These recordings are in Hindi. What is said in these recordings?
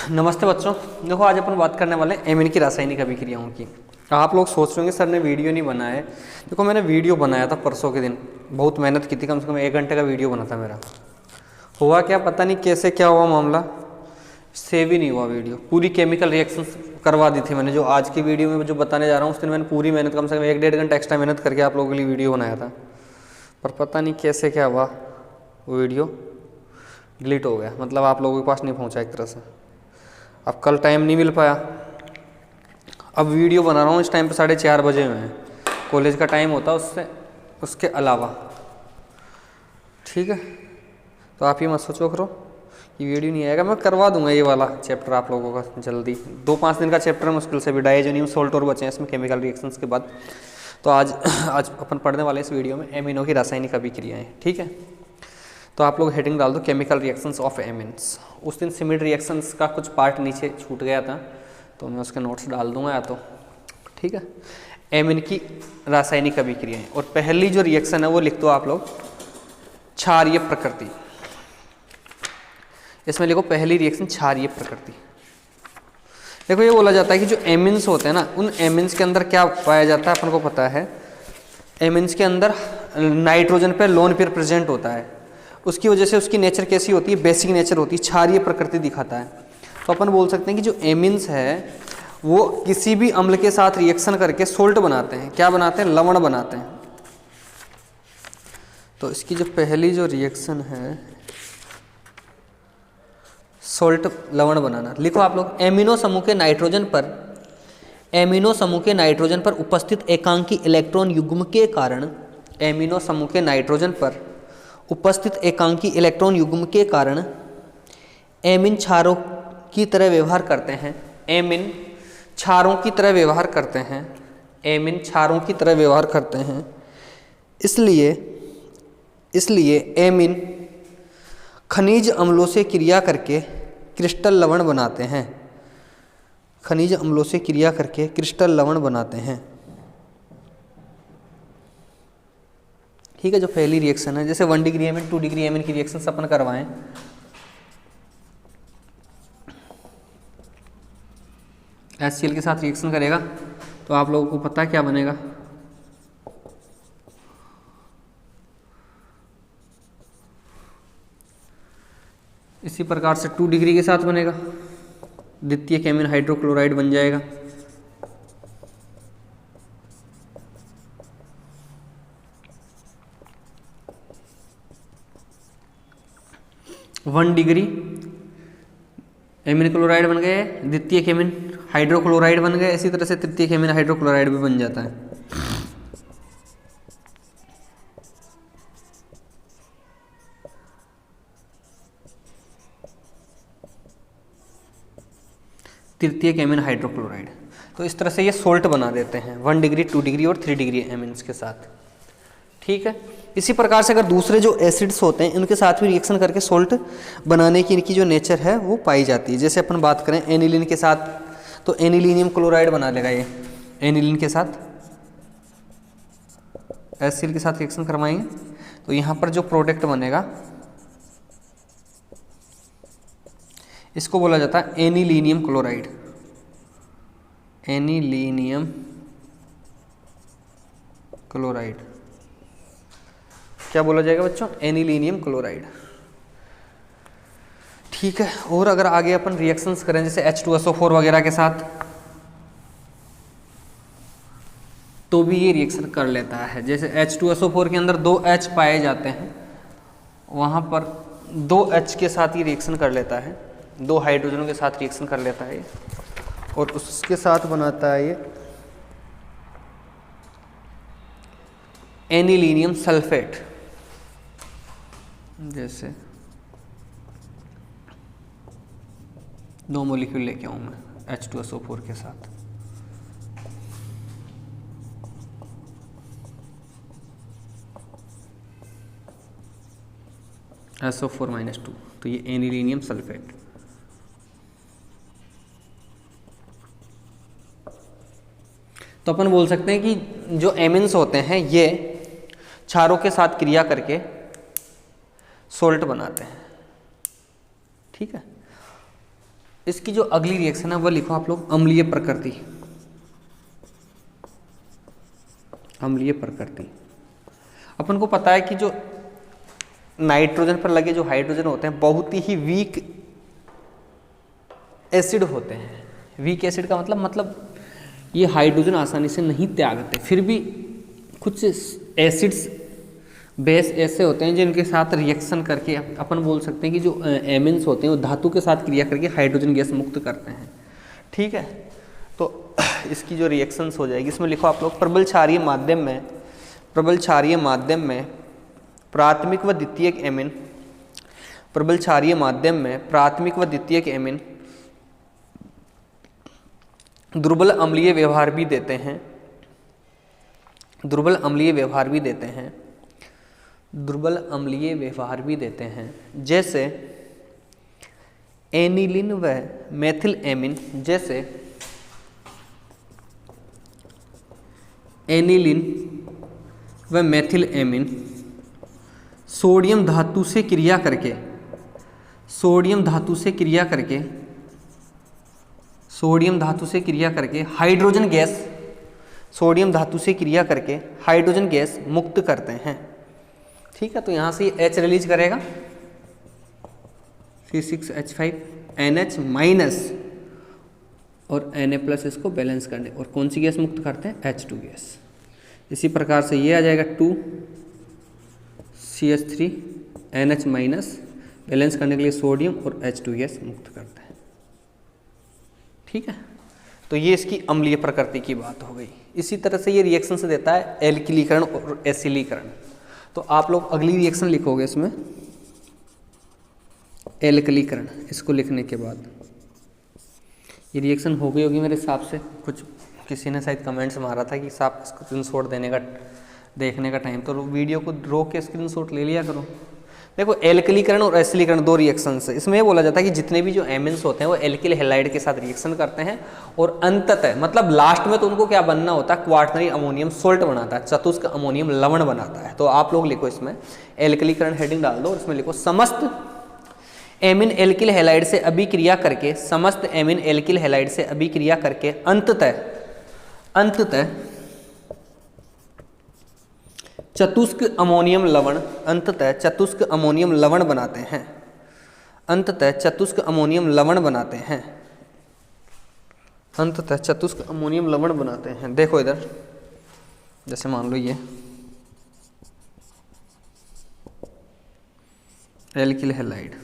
नमस्ते बच्चों। देखो आज अपन बात करने वाले एमीन की रासायनिक अभिक्रियाओं की। आप लोग सोच रहे होंगे सर ने वीडियो नहीं बनाया है। देखो मैंने वीडियो बनाया था परसों के दिन, बहुत मेहनत की थी, कम से कम 1 घंटे का वीडियो बना था मेरा। हुआ क्या पता नहीं कैसे क्या हुआ मामला, सेव ही नहीं हुआ वीडियो। पूरी केमिकल रिएक्शंस करवा दी थी मैंने, जो आज की वीडियो में जो बताने जा रहा हूँ उस दिन मैंने पूरी मेहनत, कम से कम 1-1.5 घंटा एक्स्ट्रा मेहनत करके आप लोगों के लिए वीडियो बनाया था। पर पता नहीं कैसे क्या हुआ, वो वीडियो डिलीट हो गया, मतलब आप लोगों के पास नहीं पहुँचा एक तरह से। अब कल टाइम नहीं मिल पाया, अब वीडियो बना रहा हूँ इस टाइम पे 4:30 बजे हुए हैं, कॉलेज का टाइम होता है उसके अलावा। ठीक है, तो आप ये मत सोचो करो कि वीडियो नहीं आएगा, मैं करवा दूंगा ये वाला चैप्टर आप लोगों का जल्दी। 2-5 दिन का चैप्टर मुश्किल से भी, डाइजेनियम सोल्ट और बचे हैं इसमें केमिकल रिएक्शंस के बाद। तो आज अपन पढ़ने वाले इस वीडियो में एमिनो की रासायनिक अभिक्रियाएं। ठीक है, तो आप लोग हेडिंग डाल दो केमिकल रिएक्शंस ऑफ एमिन्स। उस दिन सिमिड रिएक्शंस का कुछ पार्ट नीचे छूट गया था, तो मैं उसके नोट्स डाल दूंगा या तो। ठीक है, एमिन की रासायनिक अभिक्रियाएं, और पहली जो रिएक्शन है वो लिख दो आप लोग क्षारीय प्रकृति। इसमें लिखो पहली रिएक्शन क्षारीय प्रकृति। देखो ये बोला जाता है कि जो एमिन्स होते हैं ना, उन एमिन्स के अंदर क्या पाया जाता है अपन को पता है। एमिन्स के अंदर नाइट्रोजन पे लोन पेयर प्रेजेंट होता है, उसकी वजह से उसकी नेचर कैसी होती है, बेसिक नेचर होती है, क्षारीय प्रकृति दिखाता है। तो अपन बोल सकते हैं कि जो एमिन्स है वो किसी भी अम्ल के साथ रिएक्शन करके सोल्ट बनाते हैं। क्या बनाते हैं? लवण बनाते हैं। तो इसकी जो पहली जो रिएक्शन है सोल्ट लवण बनाना, लिखो आप लोग एमिनो समूह के नाइट्रोजन पर उपस्थित एकांकी इलेक्ट्रॉन युग्म के कारण, एमिनो समूह के नाइट्रोजन पर उपस्थित एकांकी इलेक्ट्रॉन युग्म के कारण एमिन क्षारों की तरह व्यवहार करते हैं। एमिन क्षारों की तरह व्यवहार करते हैं। एमिन क्षारों की तरह व्यवहार करते हैं। इसलिए एमिन खनिज अम्लों से क्रिया करके क्रिस्टल लवण बनाते हैं। खनिज अम्लों से क्रिया करके क्रिस्टल लवण बनाते हैं। ठीक है, जो पहली रिएक्शन है, जैसे 1 डिग्री एमिन 2 डिग्री एमिन की रिएक्शन अपन करवाएं, HCl के साथ रिएक्शन करेगा तो आप लोगों को पता है क्या बनेगा। इसी प्रकार से 2 डिग्री के साथ बनेगा, द्वितीयक एमिन हाइड्रोक्लोराइड बन जाएगा। वन डिग्री एमिन क्लोराइड बन गए, द्वितीयक एमिन हाइड्रोक्लोराइड बन गए। इसी तरह से तृतीयक एमिन हाइड्रोक्लोराइड भी बन जाता है। तृतीयक एमिन हाइड्रोक्लोराइड। तो इस तरह से ये सोल्ट बना देते हैं 1 डिग्री 2 डिग्री और 3 डिग्री एमिन्स के साथ। ठीक है, इसी प्रकार से अगर दूसरे जो एसिड्स होते हैं इनके साथ भी रिएक्शन करके सोल्ट बनाने की इनकी जो नेचर है वो पाई जाती है। जैसे अपन बात करें एनिलीन के साथ, तो एनिलीनियम क्लोराइड बना लेगा ये। एनिलीन के साथ HCl के साथ रिएक्शन करवाएंगे तो यहाँ पर जो प्रोडक्ट बनेगा इसको बोला जाता है एनिलीनियम क्लोराइड। एनिलीनियम क्लोराइड क्या बोला जाएगा बच्चों? Anilinium chloride. ठीक है, और अगर आगे अपन रिएक्शंस करें जैसे H2SO4 वगैरह के साथ, तो भी ये रिएक्शन कर लेता है। जैसे H2SO4 के अंदर 2 H पाए जाते हैं, वहाँ पर 2 H के साथ ही रिएक्शन कर लेता है, 2 हाइड्रोजनों के साथ रिएक्शन कर लेता है ये, और उसके साथ बनाता है ये एनिलीनियम सल्फेट। जैसे 2 मॉलिक्यूल लेके आऊँ मैं H2SO4 के साथ, SO4-2, तो ये एनिलीनियम सल्फेट। तो अपन बोल सकते हैं कि जो एमिन्स होते हैं ये क्षारों के साथ क्रिया करके सोल्ट बनाते हैं। ठीक है, इसकी जो अगली रिएक्शन है वो लिखो आप लोग अम्लीय प्रकृति। अम्लीय प्रकृति, अपन को पता है कि जो नाइट्रोजन पर लगे जो हाइड्रोजन होते हैं बहुत ही वीक एसिड होते हैं। वीक एसिड का मतलब ये हाइड्रोजन आसानी से नहीं त्यागते, फिर भी कुछ एसिड्स बेस ऐसे होते हैं जिनके साथ रिएक्शन करके अपन बोल सकते हैं कि जो एमिन्स होते हैं वो धातु के साथ क्रिया करके हाइड्रोजन गैस मुक्त करते हैं। ठीक है, तो इसकी जो रिएक्शंस हो जाएगी इसमें लिखो आप लोग प्रबल क्षारीय माध्यम में प्राथमिक व द्वितीयक एमिन, प्रबल क्षारीय माध्यम में प्राथमिक व द्वितीयक एमिन दुर्बल अम्लीय व्यवहार भी देते हैं, दुर्बल अम्लीय व्यवहार भी देते हैं, दुर्बल अम्लीय व्यवहार भी देते हैं, जैसे एनिलीन व मेथिल एमिन, जैसे एनिलीन व मेथिल एमिन सोडियम धातु से क्रिया करके, सोडियम धातु से क्रिया करके, सोडियम धातु से क्रिया करके हाइड्रोजन गैस, सोडियम धातु से क्रिया करके हाइड्रोजन गैस मुक्त करते हैं। ठीक है, तो यहाँ से H रिलीज करेगा C6H5NH माइनस और Na+ इसको बैलेंस करने, और कौन सी गैस मुक्त करते हैं? H2 gas. इसी प्रकार से ये आ जाएगा 2CH3NH माइनस, बैलेंस करने के लिए सोडियम और H2 गैस मुक्त करते हैं। ठीक है, तो ये इसकी अम्लीय प्रकृति की बात हो गई। इसी तरह से ये रिएक्शन से देता है एल्किलीकरण और एसिलीकरण। तो आप लोग अगली रिएक्शन लिखोगे इसमें एल्किलीकरण। इसको लिखने के बाद ये रिएक्शन हो गई होगी मेरे हिसाब से। कुछ किसी ने शायद कमेंट्स मारा था कि साहब स्क्रीनशॉट देने का देखने का टाइम, तो वीडियो को रोक के स्क्रीनशॉट ले लिया करो। देखो एल्किलीकरण और एसिलीकरण दो रिएक्शन है। इसमें ये बोला जाता है कि जितने भी जो एमिन्स होते हैं वो एल्किल हैलाइड के साथ रिएक्शन करते हैं और अंततः मतलब लास्ट में तो उनको क्या बनना होता है? क्वार्टनरी अमोनियम सोल्ट बनाता है, चतुष्क अमोनियम लवण बनाता है। तो आप लोग लिखो इसमें एल्किलीकरण हेडिंग डाल दो और इसमें लिखो समस्त एमिन एल्किल हैलाइड से अभिक्रिया करके, समस्त एमिन एल्किल हैलाइड से अभिक्रिया करके अंततः चतुष्क अमोनियम लवण, अंततः चतुष्क अमोनियम लवण बनाते हैं, अंततः चतुष्क अमोनियम लवण बनाते हैं, अंततः चतुष्क अमोनियम लवण बनाते हैं। देखो इधर, जैसे मान लो ये एल्किल हैलाइड,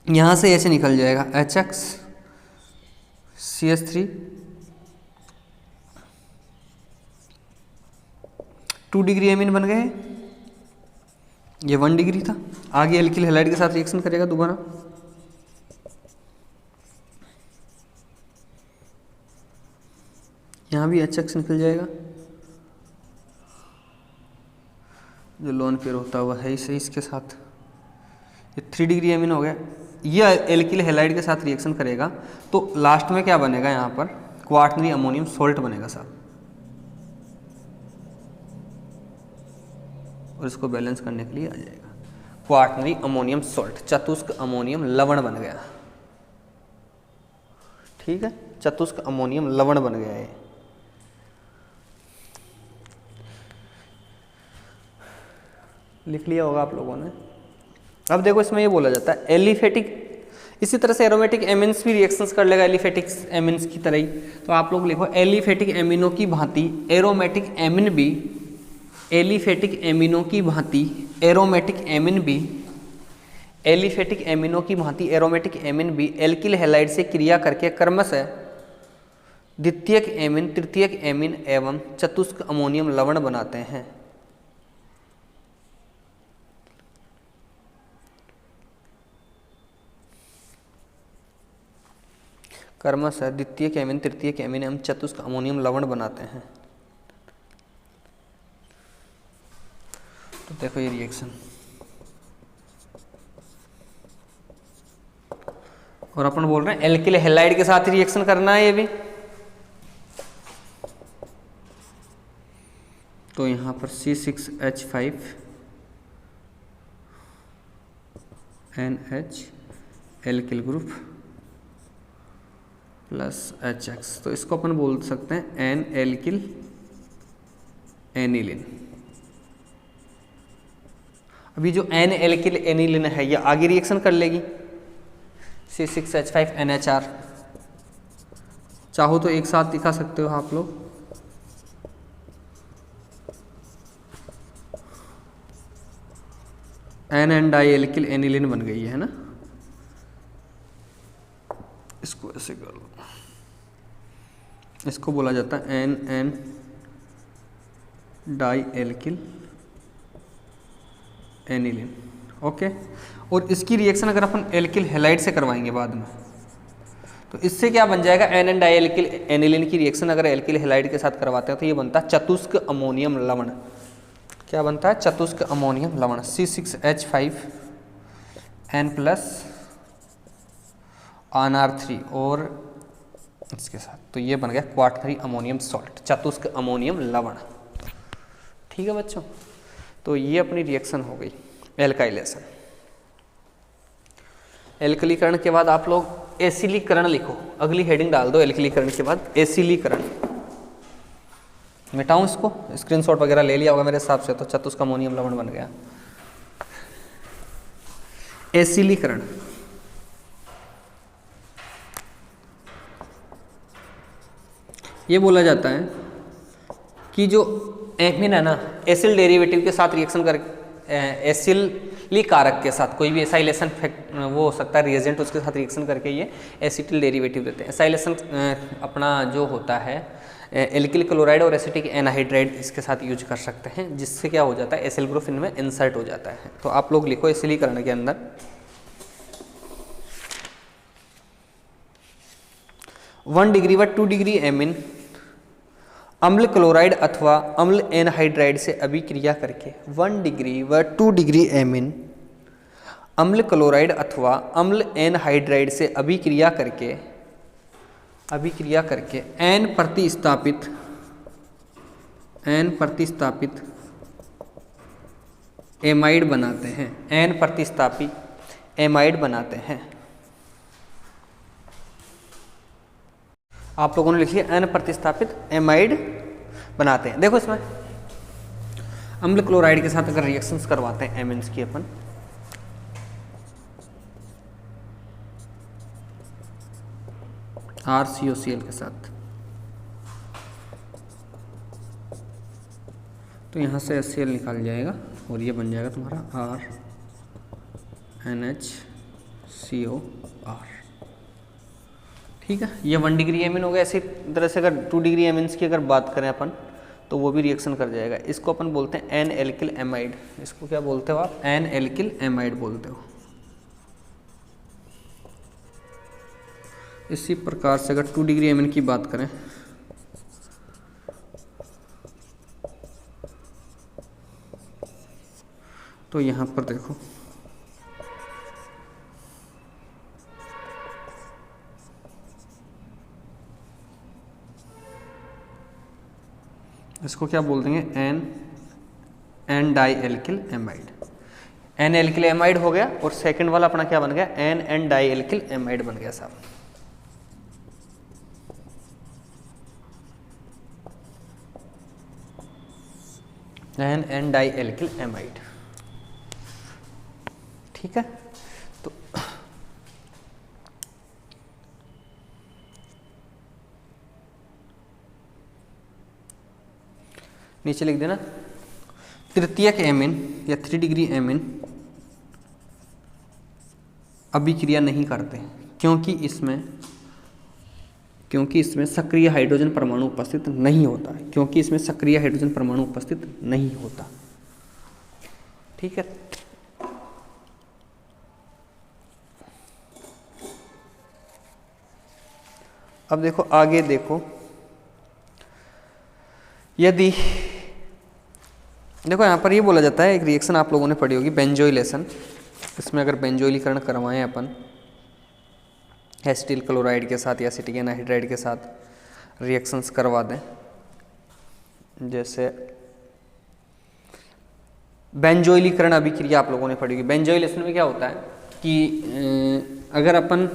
यहाँ से ऐसे निकल जाएगा HX CH3 2 डिग्री एमीन बन गए। ये 1 डिग्री था। आगे एल्किल हैलाइड के साथ रिएक्शन करेगा दोबारा, यहाँ भी HX निकल जाएगा। जो लोन पेयर होता हुआ है इसे इसके साथ, ये 3 डिग्री एमीन हो गया। ये एल्किल हैलाइड के साथ रिएक्शन करेगा तो लास्ट में क्या बनेगा? यहाँ पर क्वार्टनरी अमोनियम सोल्ट बनेगा साहब, और इसको बैलेंस करने के लिए आ जाएगा क्वार्टनरी अमोनियम सोल्ट, चतुष्क अमोनियम लवण बन गया। ठीक है, चतुष्क अमोनियम लवण बन गया है। लिख लिया होगा आप लोगों ने। अब देखो इसमें ये बोला जाता है एलिफेटिक, इसी तरह से एरोमेटिक एमिन्स भी रिएक्शंस कर लेगा एलिफेटिक एमिन्स की तरह ही। तो आप लोग लिखो एलिफेटिक एमिनो की भांति एरोमेटिक एमिन भी, एलिफेटिक एमिनो की भांति एरोमेटिक एमिन भी, एलिफेटिक एमिनो की भांति एरोमेटिक एमिन भी एल्किल हैलाइड से क्रिया करके क्रमशः द्वितीयक एमिन, तृतीयक एमिन एवं चतुष्क अमोनियम लवण बनाते हैं। क्रमशः द्वितीयक एमिन, तृतीयक एमिन एवं चतुष्क अमोनियम लवण बनाते हैं। तो देखो ये रिएक्शन, और अपन बोल रहे हैं एल्किल हैलाइड के साथ रिएक्शन करना है ये भी। तो यहाँ पर C6H5NH alkyl group plus HX, तो इसको अपन बोल सकते हैं एन एल्किल एनिलिन। अभी जो एन एल्किल एनिलिन है ये आगे रिएक्शन कर लेगी C6H5NHR। चाहो तो एक साथ दिखा सकते हो आप लोग, एन डाई एल्किल एनिलिन बन गई है ना। इसको ऐसे कर लो, इसको बोला जाता है N di alkyl aniline. Okay, और इसकी रिएक्शन अगर अपन एल्किल हैलाइड से करवाएंगे बाद में, तो इससे क्या बन जाएगा, एन डाई एल्किल एनिलिन की रिएक्शन अगर एल्किल हैलाइड के साथ करवाते हैं तो ये बनता है चतुष्क अमोनियम लवण। क्या बनता है, चतुष्क अमोनियम लवण C6H5N प्लस NR3 और इसके साथ, तो ये बन गया क्वार्टनरी अमोनियम सॉल्ट, चतुष्क अमोनियम लवण। ठीक है बच्चों, तो ये अपनी रिएक्शन हो गई एल्काइलेशन। एल्कलीकरण के बाद आप लोग एसिलीकरण लिखो, अगली हेडिंग डाल दो एल्कलीकरण के बाद एसिलीकरण। मिटाऊं इसको, स्क्रीनशॉट वगैरह ले लिया होगा मेरे हिसाब से, तो चतुष्क अमोनियम लवण बन गया। एसिलीकरण, ये बोला जाता है कि जो एमिन है ना, एसिल डेरिवेटिव के साथ रिएक्शन कर, एसिली कारक के साथ कोई भी एसाइलेशन वो हो सकता है रिएजेंट, उसके साथ रिएक्शन करके ये एसिटिल डेरिवेटिव देते हैं। एसाइलेशन अपना जो होता है एल्किल क्लोराइड और एसिटिक एनहाइड्राइड इसके साथ यूज कर सकते हैं, जिससे क्या हो जाता है, एसिल ग्रुप इनमें इंसर्ट हो जाता है। तो आप लोग लिखो एसिलीकरण के अंदर 1 डिग्री व 2 डिग्री एमिन अम्ल क्लोराइड अथवा अम्ल एनहाइड्राइड से अभिक्रिया करके 1 डिग्री व 2 डिग्री एमिन अम्ल क्लोराइड अथवा अम्ल एनहाइड्राइड से अभिक्रिया करके एन प्रतिस्थापित एमाइड बनाते हैं, एन प्रतिस्थापित एमाइड बनाते हैं। आप लोगों ने लिख लिया एन प्रतिस्थापित एमाइड बनाते हैं। देखो इसमें अम्ल क्लोराइड के साथ अगर रिएक्शंस करवाते हैं एमिन्स की अपन, RCOCl के साथ, तो यहाँ से HCl निकाल जाएगा और ये बन जाएगा तुम्हारा RNHCOR। ठीक है, ये 1 डिग्री एमिन हो गया। इसी तरह से अगर 2 डिग्री एमिन्स की अगर बात करें अपन, तो वो भी रिएक्शन कर जाएगा। इसको अपन बोलते हैं एन एल्किल एमाइड। इसको क्या बोलते हो आप, एन एल्किल एमाइड बोलते हो। इसी प्रकार से अगर 2 डिग्री एमिन की बात करें, तो यहाँ पर देखो इसको क्या बोल देंगे, N di alkyl amide. N alkyl amide हो गया, और सेकंड वाला अपना क्या बन गया, एन डाई एल्किल एमाइड बन गया साहब। N di alkyl amide. ठीक है, तो नीचे लिख देना तृतीयक एमिन या 3 डिग्री एमिन अभिक्रिया नहीं करते, क्योंकि इसमें सक्रिय हाइड्रोजन परमाणु उपस्थित नहीं होता है, क्योंकि इसमें सक्रिय हाइड्रोजन परमाणु उपस्थित नहीं होता। ठीक है, अब देखो आगे देखो, यदि देखो यहाँ पर ये बोला जाता है, एक रिएक्शन आप लोगों ने पढ़ी होगी बेंजोइलेशन। इसमें अगर बेंजोइलीकरण करवाएं अपन एसिटिल क्लोराइड के साथ या एसिटिक एनहाइड्राइड के साथ रिएक्शंस करवा दें, जैसे बेंजोइलीकरण अभिक्रिया आप लोगों ने पढ़ी होगी। बेंजोइलेशन में क्या होता है कि अगर अपन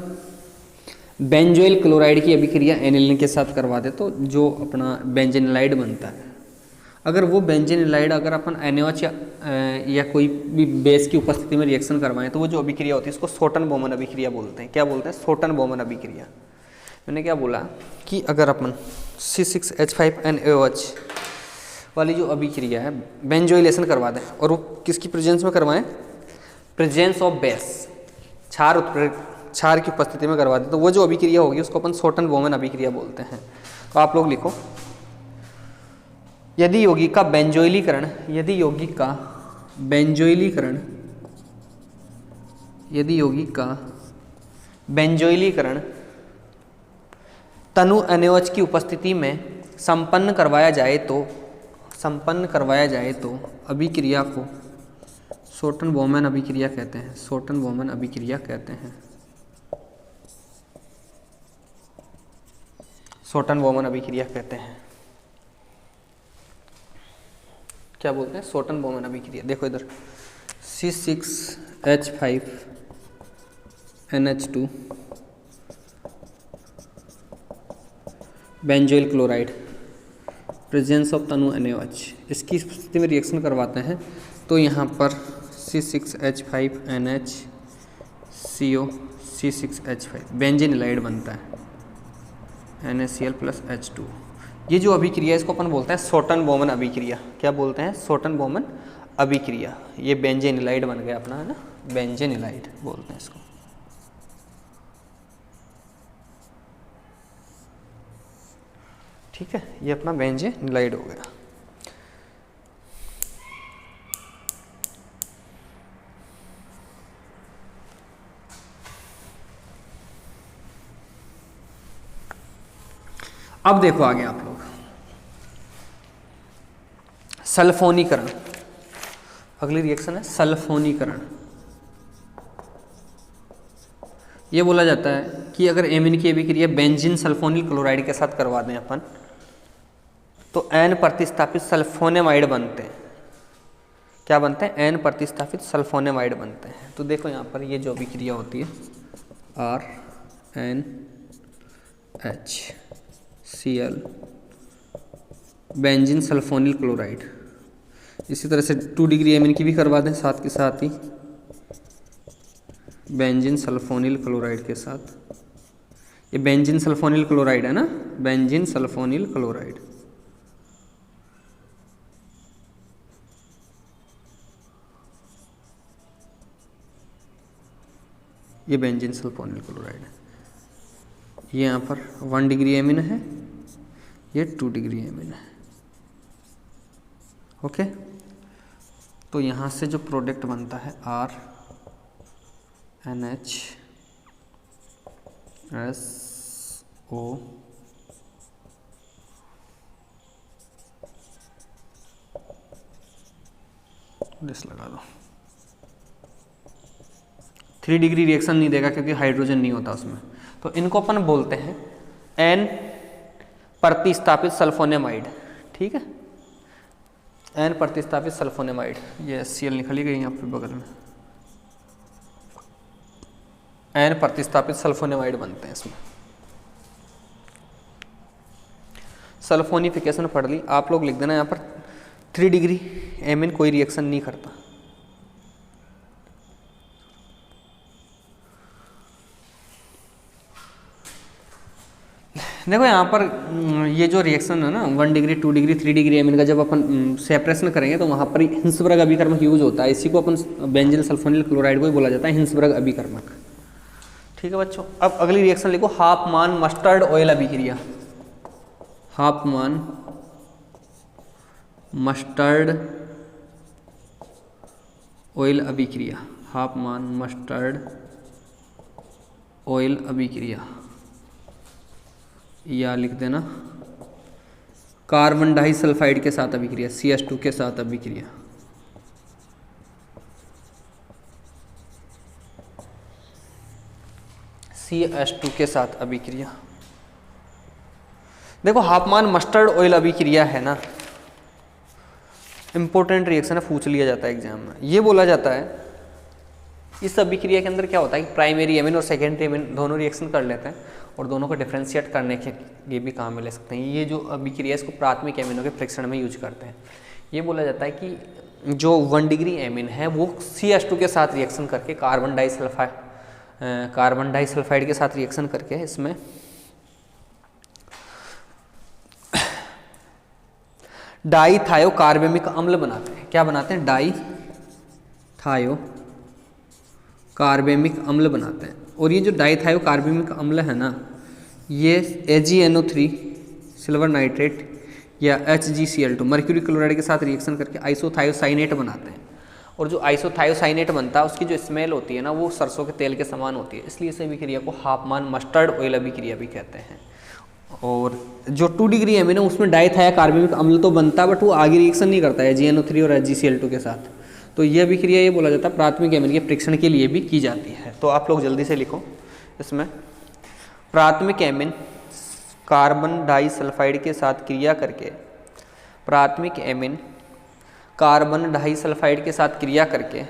बेंजोइल क्लोराइड की अभिक्रिया एनिलीन के साथ करवा दे तो जो अपना बेंजेनिलाइड बनता है, अगर वो बेंजेनिलाइड अगर अपन NaOH या कोई भी बेस की उपस्थिति में रिएक्शन करवाएं तो वो जो अभिक्रिया होती है इसको सोटन बोमन अभिक्रिया बोलते हैं। क्या बोलते हैं? सोटन बोमन अभिक्रिया। मैंने क्या बोला कि अगर अपन C6H5NaOH वाली जो अभिक्रिया है बेंजोइलेशन करवा दें और वो किसकी प्रेजेंस में करवाएं? प्रेजेंस ऑफ बेस, क्षार की उपस्थिति में करवा दें तो वो जो अभिक्रिया होगी उसको अपन सोटन बोमन अभिक्रिया बोलते हैं। तो आप लोग लिखो, यदि यौगिक का बेंजोइलीकरण तनु NaOH की उपस्थिति में संपन्न करवाया जाए तो अभिक्रिया को सोटन बोमन अभिक्रिया कहते हैं। सोटन बोमन अभिक्रिया कहते हैं। सोटन बोमन अभिक्रिया कहते हैं। क्या बोलते हैं? सोटन बोमन अभिक्रिया। देखो इधर C6H5NH2 benzoyl chloride presence of Tanu NaOH, इसकी स्थिति में रिएक्शन करवाते हैं तो यहाँ पर C6H5NHCO C6H5 बेंजेनिलाइड बनता है, NaCl + H2। ये जो अभिक्रिया इसको अपन बोलते हैं सोटन बोमन अभिक्रिया। क्या बोलते हैं? सोटन बोमन अभिक्रिया। ये बेंजेनिलाइड बन गया अपना, है ना, बेंजेनिलाइड बोलते हैं इसको। ठीक है, ये अपना बेंजेनिलाइड हो गया। अब देखो आगे आप लोग सल्फोनीकरण। अगली रिएक्शन है सल्फोनीकरण। ये बोला जाता है कि अगर एमीन की अभिक्रिया बेंजीन सल्फोनिल क्लोराइड के साथ करवा दें अपन तो N प्रतिस्थापित सल्फोनेमाइड बनते हैं। क्या बनते हैं? N प्रतिस्थापित सल्फोनेमाइड बनते हैं। तो देखो यहाँ पर ये जो अभिक्रिया होती है RNHCl बेंजीन सल्फोनिल क्लोराइड। इसी तरह से 2 डिग्री एमीन की भी करवा दें साथ के साथ ही बेंजीन सल्फोनिल क्लोराइड के साथ। ये बेंजीन सल्फोनिल क्लोराइड है ना, बेंजीन सल्फोनिल क्लोराइड। ये बेंजीन सल्फोनिल क्लोराइड है। ये यहाँ पर 1 डिग्री एमीन है, ये 2 डिग्री एमीन है। ओके, तो यहाँ से जो प्रोडक्ट बनता है RNHSO दिस लगा दो। 3 डिग्री रिएक्शन नहीं देगा क्योंकि हाइड्रोजन नहीं होता उसमें। तो इनको अपन बोलते हैं N प्रतिस्थापित सल्फोनेमाइड। ठीक है, N प्रतिस्थापित सल्फोनेमाइड। ये HCl निकली गई यहाँ पे बगल में। N प्रतिस्थापित सल्फोनेमाइड बनते हैं इसमें। सल्फोनिफिकेशन पढ़ ली। आप लोग लिख देना यहाँ पर 3 डिग्री एमीन कोई रिएक्शन नहीं करता। देखो यहाँ पर ये जो रिएक्शन है ना 1 डिग्री 2 डिग्री 3 डिग्री एमीन का जब अपन सेपरेशन करेंगे तो वहाँ पर हिंसबर्ग अभिकर्मक यूज होता है। इसी को अपन बेंजीन सल्फोनिल क्लोराइड को ही बोला जाता है हिंसबर्ग अभिकर्मक। ठीक है बच्चों, अब अगली रिएक्शन लिखो हाफमान मस्टर्ड ऑयल अभिक्रिया। हाफमान मस्टर्ड ऑयल अभिक्रिया। हाफमान मस्टर्ड ऑयल अभिक्रिया, या लिख देना कार्बन डाइसल्फाइड के साथ अभिक्रिया, CH2 के साथ अभिक्रिया। CH2 के साथ अभिक्रिया। देखो हाफमान मस्टर्ड ऑयल अभिक्रिया है ना, इंपॉर्टेंट रिएक्शन है, पूछ लिया जाता है एग्जाम में। ये बोला जाता है इस अभिक्रिया के अंदर क्या होता है कि प्राइमरी एमिन और सेकेंडरी एमिन दोनों रिएक्शन कर लेते हैं और दोनों को डिफ्रेंशिएट करने के लिए भी काम में ले सकते हैं। ये जो अभिक्रिया इसको प्राथमिक एमिनों के फ्रिक्शन में यूज करते हैं। ये बोला जाता है कि जो 1 डिग्री एमिन है वो CH2 के साथ रिएक्शन करके कार्बन डाइसल्फाइड के साथ रिएक्शन करके इसमें डाईथायोकार्बेमिक अम्ल बनाते हैं। क्या बनाते हैं? डाईथायोकार्बेमिक अम्ल बनाते हैं। और ये जो डाईथायोकार्बेमिक अम्ल है ना, ये AgNO3 सिल्वर नाइट्रेट या HgCl2 मर्क्यूरी क्लोराइड के साथ रिएक्शन करके आइसोथायोसाइनेट बनाते हैं। और जो आइसोथायोसाइनेट बनता है उसकी जो स्मेल होती है ना, वो सरसों के तेल के समान होती है, इसलिए इस अभिक्रिया को हाफमान मस्टर्ड ऑयल अभिक्रिया भी कहते हैं। और जो 2 डिग्री एमिन है उसमें डाईथायोकार्बेमिक अम्ल तो बनता है, बट वो आगे रिएक्शन नहीं करता है AgNO3 और HgCl2 के साथ। तो यह अभिक्रिया ये बोला जाता है प्राथमिक एमिन के परीक्षण के लिए भी की जाती है। तो आप लोग जल्दी से लिखो इसमें, प्राथमिक एमिन कार्बन डाइसल्फाइड के साथ क्रिया करके, प्राथमिक एमिन कार्बन डाइसल्फाइड के साथ क्रिया करके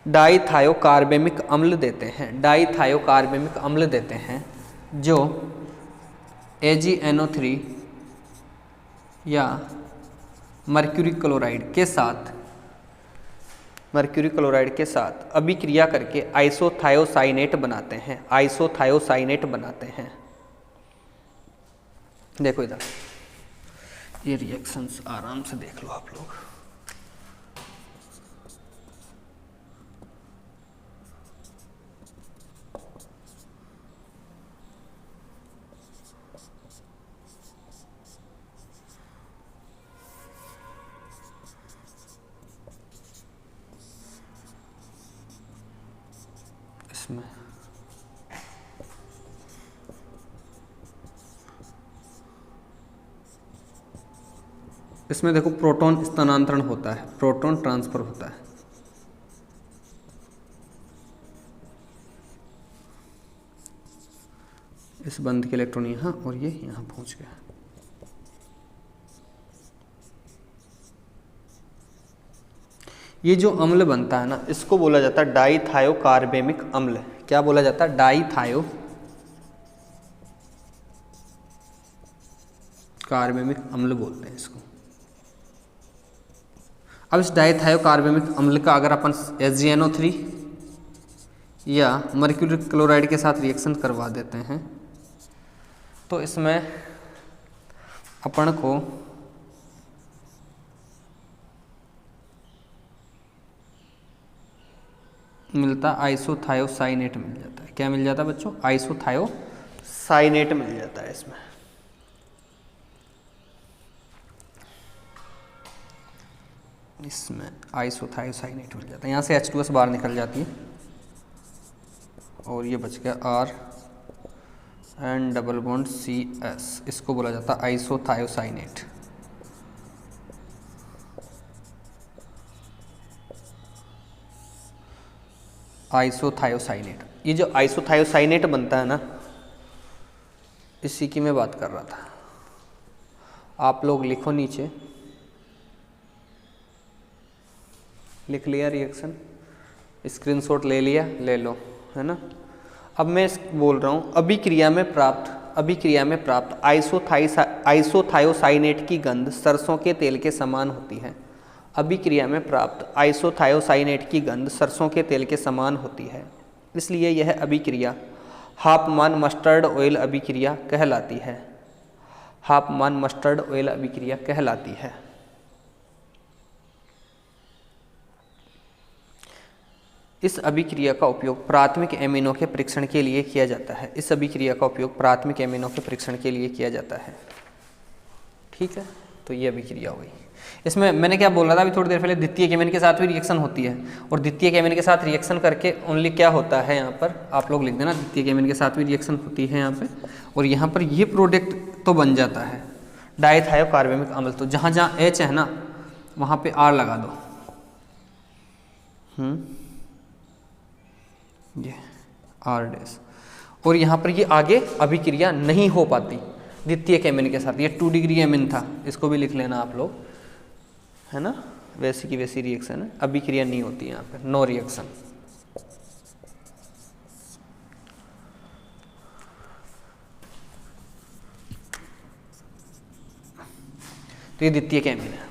डाईथायोकार्बेमिक अम्ल देते हैं, डाईथायोकार्बेमिक अम्ल देते हैं जो AgNO3 या मर्क्यूरी क्लोराइड के साथ अभिक्रिया करके आइसोथायोसाइनेट बनाते हैं, आइसोथायोसाइनेट बनाते हैं। देखो इधर ये रिएक्शंस आराम से देख लो आप लोग। इसमें देखो प्रोटॉन स्थानांतरण होता है, प्रोटॉन ट्रांसफर होता है। इस बंद के इलेक्ट्रॉन यहाँ और ये यहाँ पहुंच गया। ये जो अम्ल बनता है ना, इसको बोला जाता है डाईथायोकार्बेमिक अम्ल। क्या बोला जाता है? डाईथायोकार्बेमिक अम्ल बोलते हैं इसको। अब इस डाईथायोकार्बेमिक अम्ल का अगर अपन HgNO3 या मर्क्यूरी क्लोराइड के साथ रिएक्शन करवा देते हैं तो इसमें अपन को मिलता आइसोथायोसाइनेट मिल जाता है। क्या मिल जाता है बच्चों? आइसोथायोसाइनेट मिल जाता है इसमें। आइसोथायोसाइनेट मिल जाता है। यहाँ से H2S बाहर निकल जाती है और ये बच गया R and double bond CS। इसको बोला जाता है आइसोथायोसाइनेट। आइसोथायोसाइनेट, ये जो आइसोथायोसाइनेट बनता है ना, इसी की मैं बात कर रहा था। आप लोग लिखो नीचे, लिख लिया रिएक्शन, स्क्रीनशॉट ले लिया, ले लो, है ना। अब मैं बोल रहा हूँ अभिक्रिया में प्राप्त आइसोथायोसाइनेट की गंध सरसों के तेल के समान होती है। अभिक्रिया में प्राप्त आइसोथायोसाइनेट की गंध सरसों के तेल के समान होती है, इसलिए यह अभिक्रिया हाफमान मस्टर्ड ऑयल अभिक्रिया कहलाती है। हाफमान मस्टर्ड ऑयल अभिक्रिया कहलाती है। इस अभिक्रिया का उपयोग प्राथमिक एमिनों के परीक्षण के लिए किया जाता है। इस अभिक्रिया का उपयोग प्राथमिक एमिनों के परीक्षण के लिए किया जाता है। ठीक है, तो ये अभिक्रिया हो गई। इसमें मैंने क्या बोल रहा था अभी थोड़ी देर पहले, द्वितीय एमिन के साथ भी रिएक्शन होती है और द्वितीय एमिन के साथ रिएक्शन करके ओनली क्या होता है, यहाँ पर आप लोग लिख देना, द्वितीय एमिन के साथ भी रिएक्शन होती है यहाँ पे, और यहाँ पर ये प्रोडक्ट तो बन जाता है डाईथायोकार्बेमिक अम्ल। तो जहाँ जहाँ H है ना वहाँ पे R लगा दो। ये R', और यहाँ पर ये आगे अभिक्रिया नहीं हो पाती द्वितीय एमिन के साथ। ये 2 डिग्री एमिन था, इसको भी लिख लेना आप लोग, है ना। वैसी की वैसी रिएक्शन है, अभिक्रिया नहीं होती यहाँ पर, नो रिएक्शन। तो ये द्वितीयक एमीन है,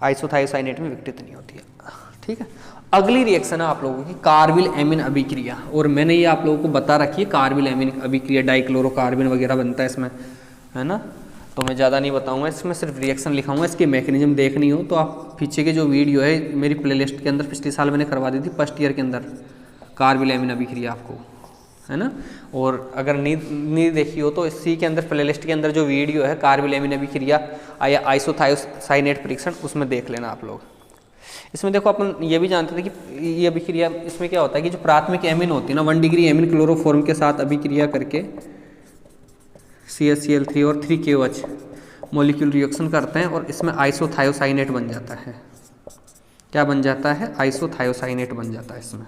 आइसोथायोसाइनेट में विघटित नहीं होती है। ठीक है, अगली रिएक्शन है आप लोगों की कार्बिल एमीन अभिक्रिया, और मैंने ये आप लोगों को बता रखी है कार्बिल एमीन अभिक्रिया, डाइक्लोरोकार्बन वगैरह बनता है इसमें, है ना। तो मैं ज़्यादा नहीं बताऊंगा, इसमें सिर्फ रिएक्शन लिखाऊंगा। इसकी मैकेनिज्म देखनी हो तो आप पीछे के जो वीडियो है मेरी प्लेलिस्ट के अंदर पिछले साल मैंने करवा दी थी फर्स्ट ईयर के अंदर, कार्बिल एमीन अभिक्रिया आपको, है ना। और अगर नहीं देखी हो तो इसी के अंदर प्लेलिस्ट के अंदर जो वीडियो है कार्बिल एमीन अभिक्रिया या आइसोथायोसाइनेट परीक्षण, उसमें देख लेना आप लोग। इसमें देखो अपन ये भी जानते थे कि ये अभिक्रिया इसमें क्या होता है कि जो प्राथमिक एमीन होती है ना 1 डिग्री एमीन क्लोरोफॉर्म के साथ अभिक्रिया करके CH-Cl3 और 3KOH मॉलिक्यूल रिएक्शन करते हैं और इसमें आइसोथायोसाइनेट बन जाता है। क्या बन जाता है? आइसोथायोसाइनेट बन जाता है इसमें।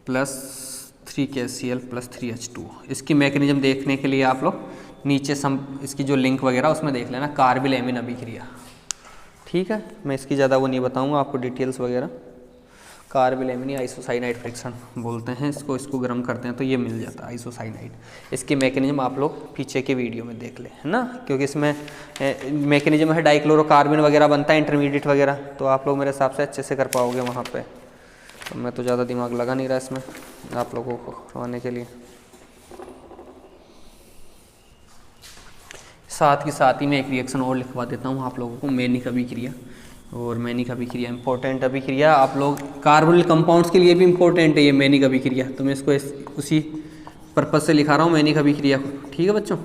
Plus 3KCl plus 3H2। इसकी मैकेनिज्म देखने के लिए आप लोग नीचे इसकी जो लिंक वगैरह उसमें देख लेना, कार्बिल एमीन अभिक्रिया। ठीक है, मैं इसकी ज़्यादा वो नहीं बताऊंगा आपको डिटेल्स वगैरह। कार्बिल एमीन आइसोसाइनाइड फ्रिक्शन बोलते हैं इसको, इसको गर्म करते हैं तो ये मिल जाता है आइसोसाइनाइड। इसकी मैकेनिज्म आप लोग पीछे के वीडियो में देख लें, है ना, क्योंकि इसमें मैकेनिज्म है डाइक्लोरोकार्बन वगैरह बनता है इंटरमीडिएट वगैरह, तो आप लोग मेरे हिसाब से अच्छे से कर पाओगे वहाँ पे। तो मैं तो ज़्यादा दिमाग लगा नहीं रहा इसमें आप लोगों को करवाने के लिए। साथ ही मैं एक रिएक्शन और लिखवा देता हूँ आप लोगों को, मैनिक अभिक्रिया। और मैनिक अभिक्रिया इंपॉर्टेंट अभिक्रिया, आप लोग कार्बोनिल कंपाउंड्स के लिए भी इंपॉर्टेंट है ये मैनिक अभिक्रिया, तो मैं इसको उसी पर्पज़ से लिखा रहा हूँ मैनिक अभिक्रिया को। ठीक है बच्चों,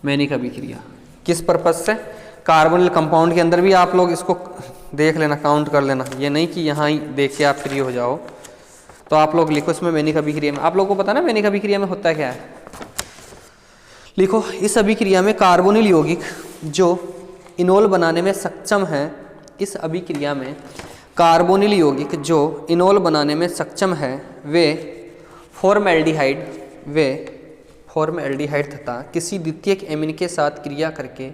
मैनिक अभिक्रिया किस पर्पज़ से? कार्बोनिल कंपाउंड के अंदर भी आप लोग इसको देख लेना, काउंट कर लेना, ये नहीं कि यहाँ ही देख के आप फ्री हो जाओ। तो आप लोग लिखो इसमें मैनिक अभिक्रिया में, आप लोगों को पता ना मैनिक अभिक्रिया में होता क्या है। लिखो, इस अभिक्रिया में कार्बोनिल यौगिक जो इनोल बनाने में सक्षम है, इस अभिक्रिया में कार्बोनिल यौगिक जो इनोल बनाने में सक्षम है वे फॉर्मएल्डिहाइड तथा किसी द्वितीयक एमीन के साथ क्रिया करके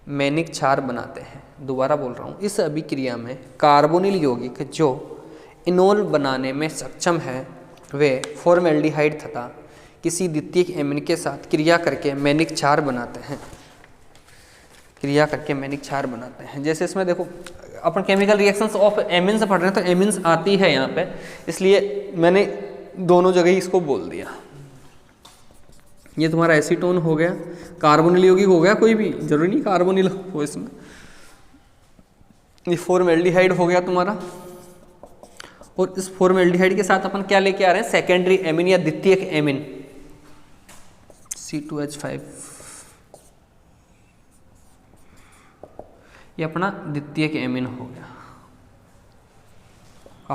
मैनिक क्षार बनाते हैं। दोबारा बोल रहा हूँ, इस अभिक्रिया में कार्बोनिल यौगिक जो इनोल बनाने में सक्षम है वे फॉर्मएल्डिहाइड तथा किसी द्वितीयक एमीन के साथ क्रिया करके मैनिक क्षार बनाते हैं, जैसे इसमें देखो अपन केमिकल रिएक्शंस ऑफ एमीन से पढ़ रहे हैं, तो एमीन्स आती है यहाँ पे, इसलिए मैंने दोनों जगह ही इसको बोल दिया। ये तुम्हारा एसीटोन हो गया, कार्बोनिल यौगिक हो गया, कोई भी जरूरी नहीं कार्बोनिल हो इसमें। ये फॉर्मएल्डिहाइड हो गया तुम्हारा, और इस फॉर्मएल्डिहाइड के साथ अपन क्या लेके आ रहे हैं? सेकेंडरी एमीन या द्वितीयक एमीन, C2H5, ये अपना द्वितीयक एमीन हो गया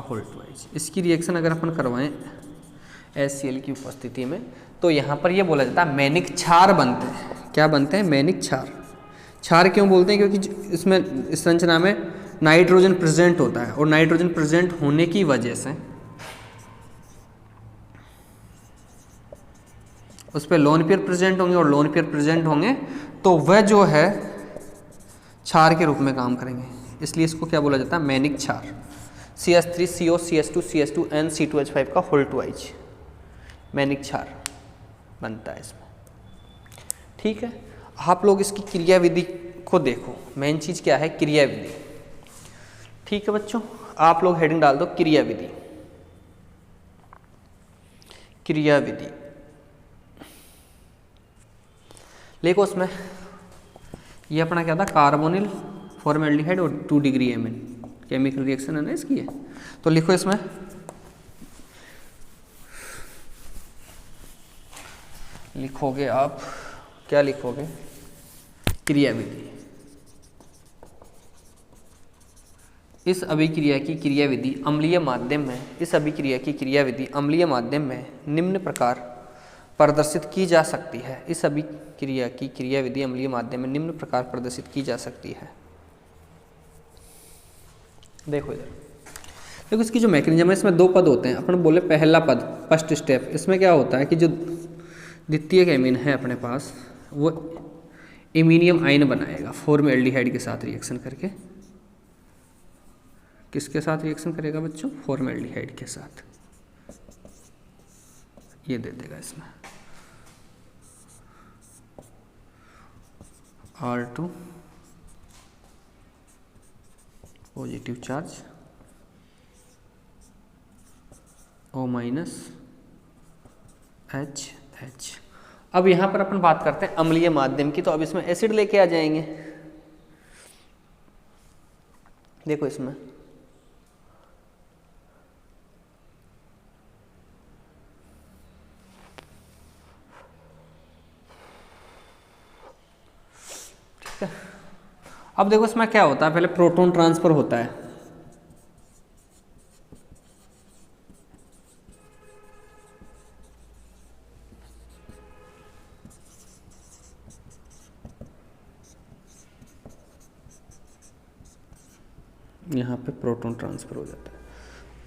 होल्ट वाइज। इसकी रिएक्शन अगर अपन करवाएं HCl की उपस्थिति में, तो यहाँ पर ये बोला जाता है मैनिक क्षार बनते हैं। क्या बनते हैं? मैनिक क्षार। क्षार क्यों बोलते हैं? क्योंकि इसमें इस संरचना में नाइट्रोजन प्रेजेंट होता है, और नाइट्रोजन प्रेजेंट होने की वजह से उस पर लोन पेयर प्रेजेंट होंगे, और लोन पेयर प्रेजेंट होंगे तो वह जो है क्षार के रूप में काम करेंगे, इसलिए इसको क्या बोला जाता है? मैनिक क्षार। CH3CO CH2 CH2N C2H5 का होल्ट वाइज मैनिक क्षार बनता है इसमें। ठीक है, आप लोग इसकी क्रियाविधि को देखो, मेन चीज क्या है? क्रियाविधि। ठीक है बच्चों, आप लोग हेडिंग डाल दो क्रियाविधि। क्रियाविधि देखो, उसमें ये अपना क्या था? कार्बोनिल फॉर्मएल्डिहाइड और 2 डिग्री एमीन केमिकल रिएक्शन है ना इसकी है। तो लिखो इसमें लिखोगे आप, क्या लिखोगे? क्रियाविधि। इस अभिक्रिया की क्रियाविधि अम्लीय माध्यम में, इस अभिक्रिया की क्रियाविधि अम्लीय माध्यम में निम्न प्रकार प्रदर्शित की जा सकती है। इस अभिक्रिया की क्रियाविधि अम्लीय माध्यम में निम्न प्रकार प्रदर्शित की जा सकती है। देखो इधर, देखो इसकी जो मैकेनिज्म है, इसमें 2 पद होते हैं। अपन बोले पहला पद, फर्स्ट स्टेप, इसमें क्या होता है कि जो द्वितीयक एमीन है अपने पास, वो इमीनियम आयन बनाएगा फॉर्मएल्डिहाइड के साथ रिएक्शन करके। किसके साथ रिएक्शन करेगा बच्चों? फॉर्मएल्डिहाइड के साथ। ये दे देगा इसमें R2 positive charge, O minus H। अब यहाँ पर अपन बात करते हैं अम्लीय माध्यम की, तो अब इसमें एसिड लेके आ जाएंगे। देखो इसमें ठीक है। अब देखो इसमें क्या होता है, पहले प्रोटॉन ट्रांसफर होता है। यहाँ पे प्रोटॉन ट्रांसफर हो जाता है।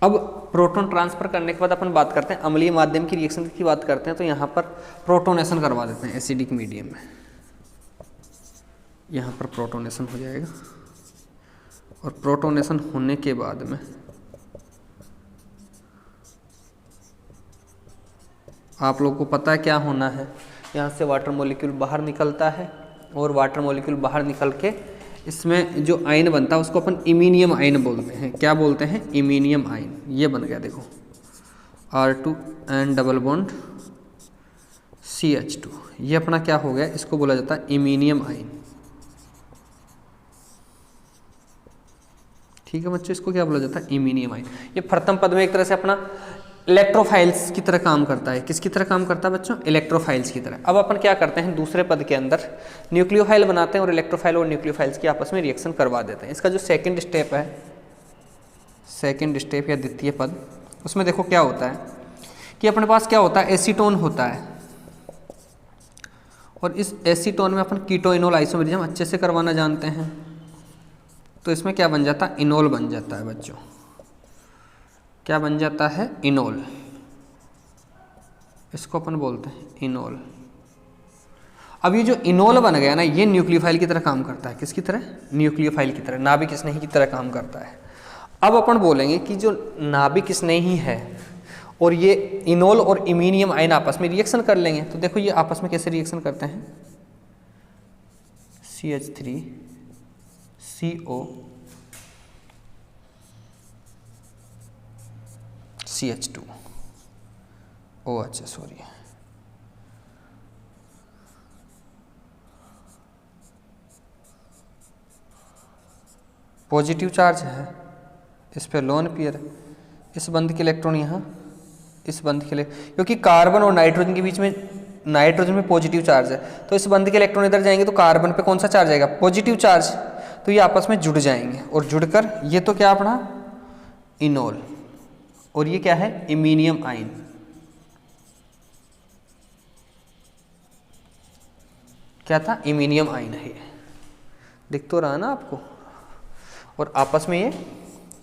अब प्रोटॉन ट्रांसफर करने के बाद अपन बात करते हैं अम्लीय माध्यम की रिएक्शन की बात करते हैं, तो यहाँ पर प्रोटोनेशन करवा देते हैं एसिडिक मीडियम में। यहाँ पर प्रोटोनेशन हो जाएगा और प्रोटोनेशन होने के बाद में आप लोगों को पता है क्या होना है, यहाँ से वाटर मॉलिक्यूल बाहर निकलता है और वाटर मॉलिक्यूल बाहर निकल के इसमें जो आयन बनता है उसको अपन इमीनियम आयन बोलते हैं। क्या बोलते हैं? Iminium ion. ये बन गया देखो R2 and double bond CH2, ये अपना क्या हो गया, इसको बोला जाता है इमीनियम आयन। ठीक है बच्चों, इसको क्या बोला जाता है? Iminium ion. ये प्रथम पद में एक तरह से अपना इलेक्ट्रोफाइल्स की तरह काम करता है। किसकी तरह काम करता है बच्चों? इलेक्ट्रोफाइल्स की तरह। अब अपन क्या करते हैं, दूसरे पद के अंदर न्यूक्लियोफाइल बनाते हैं और इलेक्ट्रोफाइल और न्यूक्लियोफाइल्स की आपस में रिएक्शन करवा देते हैं। इसका जो सेकंड स्टेप है, सेकंड स्टेप या द्वितीय पद, उसमें देखो क्या होता है कि अपने पास क्या होता है, एसीटोन होता है और इस एसीटोन में अपन कीटोइनोल आइसोमेरिज्म अच्छे से करवाना जानते हैं। तो इसमें क्या बन जाता है? इनोल बन जाता है बच्चों। क्या बन जाता है? इनोल। इसको अपन बोलते हैं इनोल। अब ये जो इनोल बन गया ना, ये न्यूक्लियोफाइल की तरह काम करता है। किसकी तरह? न्यूक्लियोफाइल की तरह, नाभिक स्नेही की तरह काम करता है। अब अपन बोलेंगे कि जो नाभिक स्नेही है और ये इनोल और इमीनियम आयन आपस में रिएक्शन कर लेंगे। तो देखो ये आपस में कैसे रिएक्शन करते हैं, CH3 CO CH2 OH, sorry, positive charge है, इस पे लोन पेयर, इस बंध के इलेक्ट्रॉन यहाँ, इस बंध के लिए, क्योंकि कार्बन और नाइट्रोजन के बीच में, नाइट्रोजन में पॉजिटिव चार्ज है, तो इस बंध के इलेक्ट्रॉन इधर जाएंगे तो कार्बन पे कौन सा चार्ज आएगा? Positive charge. तो ये आपस में जुड़ जाएंगे और जुड़कर ये तो क्या अपना इनोल, और ये क्या है? Iminium ion. क्या था? इमीनियम आयन है। दिख तो रहा ना आपको? और आपस में ये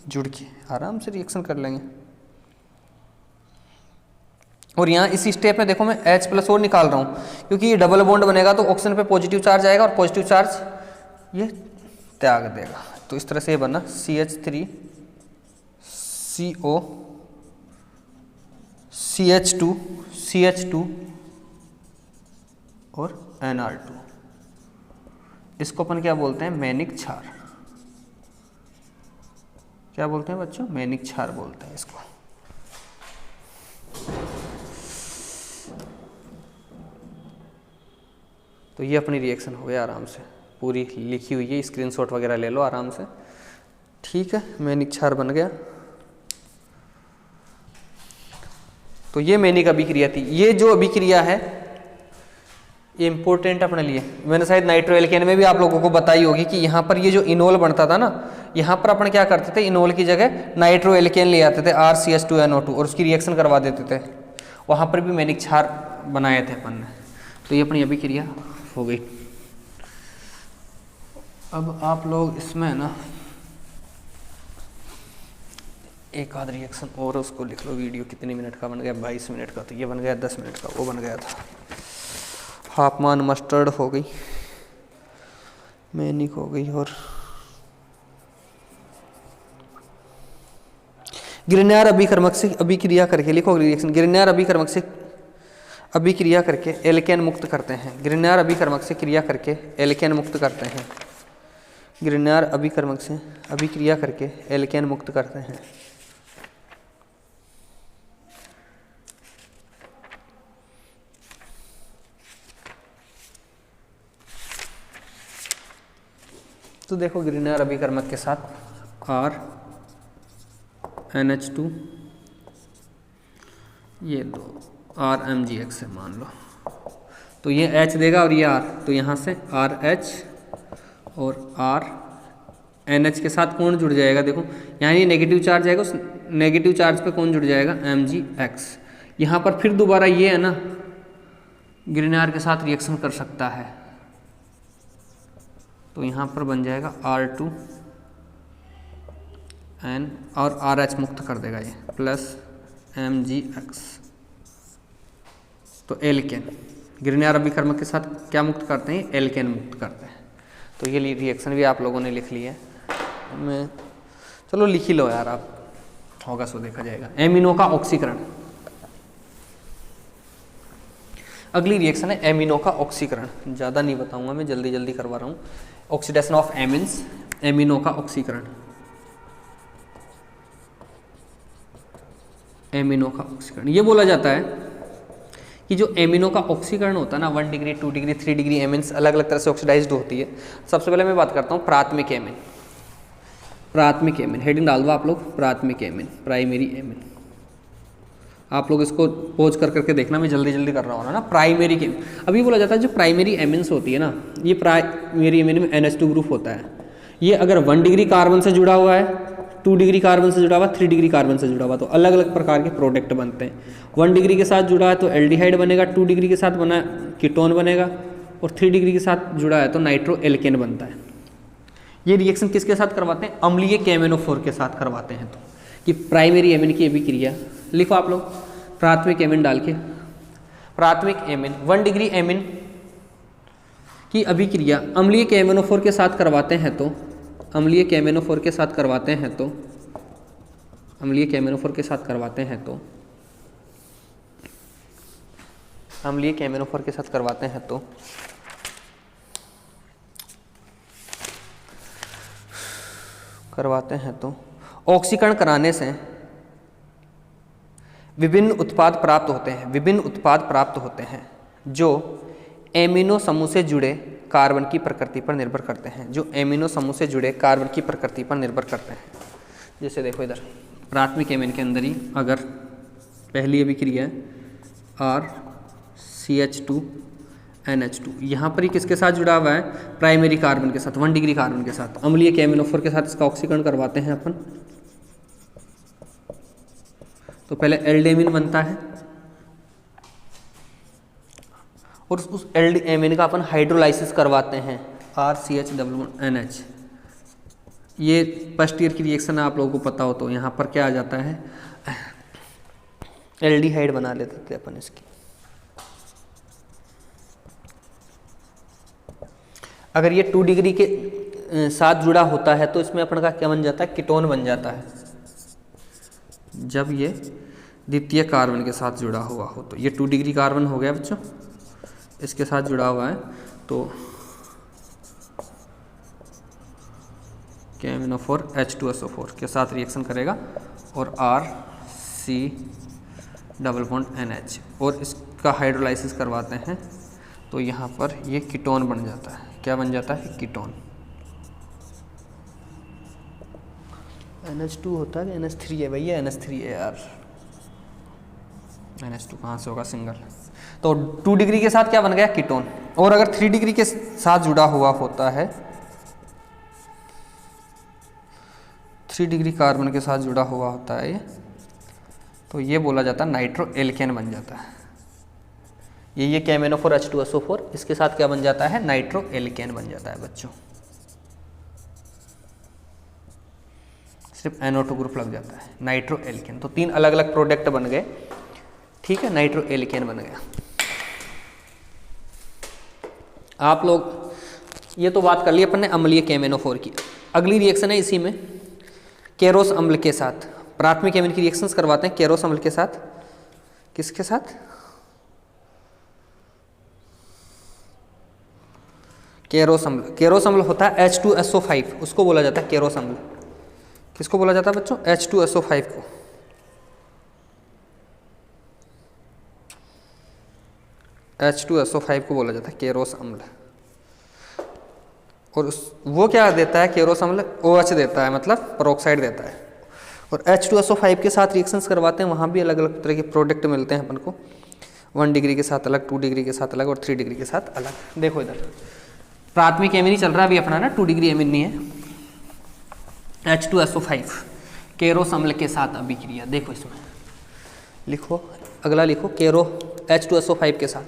जुड़ के आराम से रिएक्शन कर लेंगे। और यहाँ इस स्टेप में देखो मैं H+ और निकाल रहा हूँ, क्योंकि ये डबल बॉन्ड बनेगा तो ऑक्सीजन पे पॉजिटिव चार्ज आएगा और पॉजिटिव चार्ज ये त्याग देगा। तो इस तरह से ये बना CH3 CO CH2 और NR2। इसको अपन क्या बोलते हैं? मैनिक क्षार। क्या बोलते हैं बच्चों? मैनिक क्षार बोलते हैं इसको। तो ये अपनी रिएक्शन हो गया, आराम से पूरी लिखी हुई है, स्क्रीनशॉट वगैरह ले लो आराम से। ठीक है, मैनिक क्षार बन गया। तो ये मैनिक अभिक्रिया थी। ये जो अभिक्रिया है ये इंपॉर्टेंट अपने लिए, मैंने शायद नाइट्रो एल्केन में भी आप लोगों को बताई होगी कि यहाँ पर ये जो इनोल बनता था ना, यहाँ पर अपन क्या करते थे, इनोल की जगह नाइट्रो एल्केन ले आते थे RCH2NO2 और उसकी रिएक्शन करवा देते थे। वहाँ पर भी मैनिक क्षार बनाए थे अपन ने। तो ये अपनी अभिक्रिया हो गई। अब आप लोग इसमें ना एक आध रिएक्शन और उसको लिख लो। वीडियो कितने मिनट का बन गया? 22 मिनट का। तो ये बन गया 10 मिनट का, वो बन गया था। हाफमान मस्टर्ड हो गई, मैनिक हो गई, और ग्रिग्नार्ड अभिकर्मक से अभिक्रिया करके लिखो रिएक्शन। ग्रिग्नार्ड अभिकर्मक से अभिक्रिया करके एल्केन मुक्त करते हैं। ग्रिग्नार अभिकर्मक से क्रिया करके एल्केन मुक्त करते हैं। ग्रिग्नार अभिकर्मक से अभिक्रिया करके एल्केन मुक्त करते हैं। तो देखो ग्रिग्नार अभिकर्मक के साथ RNH2 ये दो RMgX है मान लो, तो ये H देगा और ये R, तो यहाँ से RH और RNH के साथ कौन जुड़ जाएगा, देखो यहाँ ये नेगेटिव चार्ज आएगा, उस नेगेटिव चार्ज पे कौन जुड़ जाएगा, Mgx। यहाँ पर फिर दोबारा ये है ना ग्रिग्नार के साथ रिएक्शन कर सकता है, तो यहाँ पर बन जाएगा R2N और RH मुक्त कर देगा ये प्लस Mgx। तो एल्केन ग्रिग्नार अभिकर्मक के साथ क्या मुक्त करते हैं, एल्केन मुक्त करते हैं। तो ये रिएक्शन भी आप लोगों ने लिख ली है, मैं चलो लिख ही लो यार, आप होगा सो देखा जाएगा। एमिनो का ऑक्सीकरण, अगली रिएक्शन है एमिनो का ऑक्सीकरण। ज़्यादा नहीं बताऊंगा मैं, जल्दी जल्दी करवा रहा हूँ। ऑक्सीडेशन ऑफ एमिन्स, एमिनो का ऑक्सीकरण। एमिनो का ऑक्सीकरण ये बोला जाता है कि जो एमिनो का ऑक्सीकरण होता है ना 1 डिग्री 2 डिग्री 3 डिग्री एमिन्स अलग अलग तरह से ऑक्सीडाइज्ड होती है। सबसे पहले मैं बात करता हूँ प्राथमिक एमिन। प्राथमिक एमिन हेडिंग डाल दो आप लोग, प्राथमिक एमिन, प्राइमरी एमिन। आप लोग इसको पोज कर करके देखना, मैं जल्दी जल्दी कर रहा हूँ ना। प्राइमरी के अभी बोला जाता है जो प्राइमरी एमिन्स होती है ना, ये प्राइमरी एमिन में NH2 ग्रुप होता है। ये अगर 1 डिग्री कार्बन से जुड़ा हुआ है, 2 डिग्री कार्बन से जुड़ा हुआ, 3 डिग्री कार्बन से जुड़ा हुआ, तो अलग अलग प्रकार के प्रोडक्ट बनते हैं। 1 डिग्री के साथ जुड़ा है तो एल्डिहाइड बनेगा, 2 डिग्री के साथ बना कीटोन बनेगा, और 3 डिग्री के साथ जुड़ा है तो नाइट्रो एल्केन बनता है। ये रिएक्शन किसके साथ करवाते हैं, अम्लीय KMnO4 के साथ करवाते हैं। तो कि प्राइमरी एमिन की अभिक्रिया लिखो आप लोग, प्राथमिक एमिन डाल के, प्राथमिक एमिन 1 डिग्री एमिन की अभिक्रिया अम्लीय KMnO4 के साथ करवाते हैं तो अम्लीय KMnO4 के साथ करवाते हैं तो अम्लीय KMnO4 के साथ करवाते हैं तो अम्लीय KMnO4 के साथ करवाते हैं तो ऑक्सीकरण कराने से विभिन्न उत्पाद प्राप्त होते हैं। विभिन्न उत्पाद प्राप्त होते हैं जो एमिनो समूह से जुड़े कार्बन की प्रकृति पर निर्भर करते हैं। जो एमिनो समूह से जुड़े कार्बन की प्रकृति पर निर्भर करते हैं। जैसे देखो इधर प्राथमिक एमिन के अंदर ही अगर पहली अभिक्रिया है RCH2NH2, यहाँ पर ही किसके साथ जुड़ा हुआ है, प्राइमरी कार्बन के साथ, 1 डिग्री कार्बन के साथ, अम्लीय KMnO4 के साथ इसका ऑक्सीकरण करवाते हैं अपन। तो पहले एल्डेमिन बनता है और उस एल्डेमिन का अपन हाइड्रोलाइसिस करवाते हैं RCH1NH। ये फर्स्ट ईयर की रिएक्शन आप लोगों को पता हो, तो यहाँ पर क्या आ जाता है, एल्डिहाइड बना लेते थे अपन इसकी। अगर ये 2 डिग्री के साथ जुड़ा होता है तो इसमें अपन का क्या बन जाता है, कीटोन बन जाता है। जब ये द्वितीय कार्बन के साथ जुड़ा हुआ हो, तो ये 2 डिग्री कार्बन हो गया बच्चों, इसके साथ जुड़ा हुआ है तो KMnO4 H2SO4 के साथ रिएक्शन करेगा और RC≡NH और इसका हाइड्रोलाइसिस करवाते हैं तो यहाँ पर ये कीटोन बन जाता है। क्या बन जाता है, कीटोन। NH2 होता है, NH3 है भैया, NH3 है यार, NH2 कहाँ से होगा, सिंगल। तो 2 डिग्री के साथ क्या बन गया, कीटोन। और अगर 3 डिग्री के साथ जुड़ा हुआ होता है, 3 डिग्री कार्बन के साथ जुड़ा हुआ होता है ये, तो ये बोला जाता है नाइट्रो एल्केन बन जाता है। ये KMnO4 H2SO4 इसके साथ क्या बन जाता है, नाइट्रो एल्केन बन जाता है बच्चों। सिर्फ NO2 ग्रुप लग जाता है, नाइट्रो एल्केन। तो 3 अलग अलग प्रोडक्ट बन गए, ठीक है, नाइट्रो एल्केन बन गया। आप लोग ये तो बात कर ली अपन ने अम्लीय KMnO4 की। अगली रिएक्शन है इसी में केरोस अम्ल के साथ। प्राथमिक एमिन की रिएक्शंस करवाते हैं केरोस अम्ल के साथ। किसके साथ, केरोस अम्ल, केरोस अम्ल होता है H2SO5, उसको बोला जाता है केरोस अम्ल। किसको बोला जाता है बच्चों? H2SO5 को। H2SO5 को बोला जाता है केरोस अम्ल। और वो क्या देता है केरोस अम्ल? OH देता है, मतलब पेरोक्साइड देता है। और H2SO5 के साथ रिएक्शंस करवाते हैं, वहाँ भी अलग अलग तरह के प्रोडक्ट मिलते हैं अपन को। 1 डिग्री के साथ अलग, 2 डिग्री के साथ अलग और 3 डिग्री के साथ अलग। देखो इधर प्राथमिक एमिन ही चल रहा है अभी अपना ना, 2 डिग्री एमिन नहीं है। H2SO5 केरोस अम्ल के साथ अभिक्रिया। देखो इसमें लिखो, अगला लिखो केरो H2SO5 के साथ,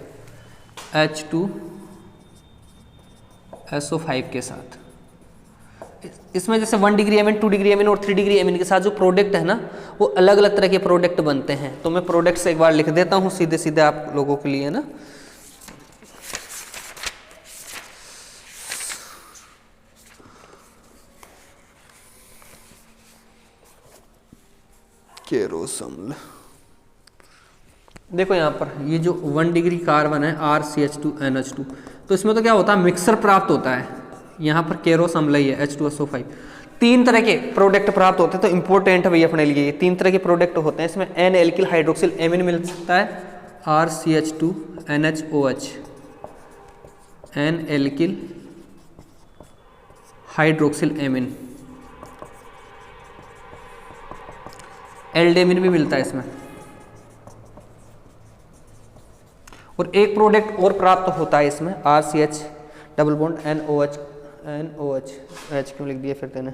H2SO5 के साथ। इसमें जैसे 1 डिग्री एमिन, 2 डिग्री एमिन और 3 डिग्री एमिन के साथ जो प्रोडक्ट है ना, वो अलग अलग तरह के प्रोडक्ट बनते हैं। तो मैं प्रोडक्ट्स एक बार लिख देता हूँ सीधे सीधे आप लोगों के लिए ना। केरोस अम्ल, देखो यहाँ पर ये जो 1 डिग्री कार्बन है RCH2NH2, तो इसमें तो क्या होता है, मिक्सर प्राप्त होता है। यहाँ पर केरोस अम्ल ही है H2SO5। 3 तरह के प्रोडक्ट प्राप्त होते हैं, तो इंपॉर्टेंट है भैया अपने लिए। ये 3 तरह के प्रोडक्ट होते हैं। इसमें N एल्किल हाइड्रोक्सिल एमिन मिल सकता है, RCH2NHOH, N alkyl hydroxyl amine. Aldimine भी मिलता है इसमें। और एक प्रोडक्ट और प्राप्त होता है इसमें, RCH double bond NOH, H क्यों लिख दिया फिर तेने,